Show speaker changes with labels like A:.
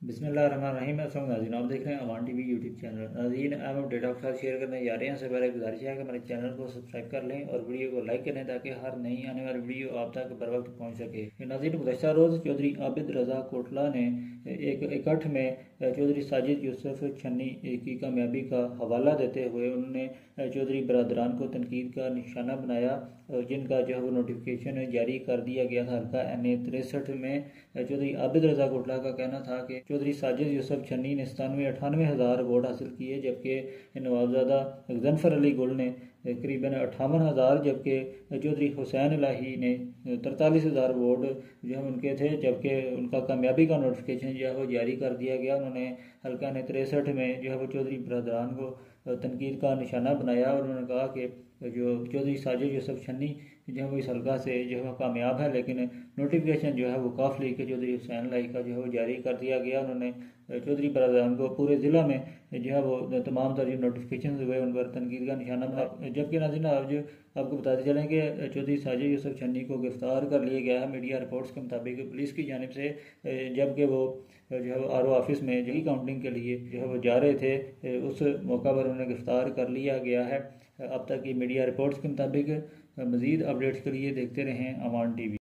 A: बिस्मिल्लाहिर्रहमानिर्रहीम। अस्सलाम नाज़रीन, आप देख रहे हैं अवान टीवी यूट्यूब चैनल। नाज़रीन, अहम अपडेट आपके साथ शेयर करने जा रहे हैं। इससे पहले गुजारिश है कि हमारे चैनल को सब्सक्राइब कर लें और वीडियो को लाइक करें ताकि हर नई आने वाली वीडियो आप तक बर वक्त पहुँच सके। नाज़रीन, गुज़श्ता रोज़ चौधरी आबिद रज़ा कोटला ने एक इकट्ठ में चौधरी साजिद यूसुफ छन्नी की कामयाबी का हवाला देते हुए उन्होंने चौधरी बरदरान को तनकीद का निशाना बनाया, जिनका जो है वो नोटिफिकेशन जारी कर दिया गया था। हल्का NA 63 में चौधरी आबिद रज़ा कोटला का कहना था कि चौधरी साजिद यूसुफ छन्नी ने 97-98 हज़ार वोट हासिल किए, जबकि नवाबजादा गजनफर अली गुल ने करीबन 58 हज़ार, जबकि चौधरी हुसैन इलाही ने 43 हज़ार वोट जो है उनके थे, जबकि उनका कामयाबी का नोटिफिकेशन जो है वो जारी कर दिया गया। उन्होंने हल्का NA 63 में जो है वो चौधरी बरदरान को तनकीद का निशाना बनाया और उन्होंने कहा कि जो चौधरी साजिद यूसुफ छन्नी जो है वो इस हल्का से जो है कामयाब है, लेकिन नोटिफिकेशन जो है वो काफ लीग के चौधरी हुसैन लाई का जो है वो जारी कर दिया गया। उन्होंने चौधरी बरदरान को पूरे ज़िला में जो है वो तमाम तरह नोटिफिकेशन हुए उन पर तनकीद का निशाना बनाया। जबकि नाज़रीन, आपको बताते चलें कि चौधरी साजिद यूसुफ छन्नी को गिरफ्तार कर लिया गया है मीडिया रिपोर्ट्स के मुताबिक पुलिस की जानिब से, जबकि वो जो है RO ऑफिस में जी काउंटिंग के लिए जो है वो जा रहे थे। उस मौका पर उन्हें गिरफ्तार कर लिया गया है। अब तक की मीडिया रिपोर्ट्स के मुताबिक। मज़ीद अपडेट्स के लिए देखते रहें अवान TV।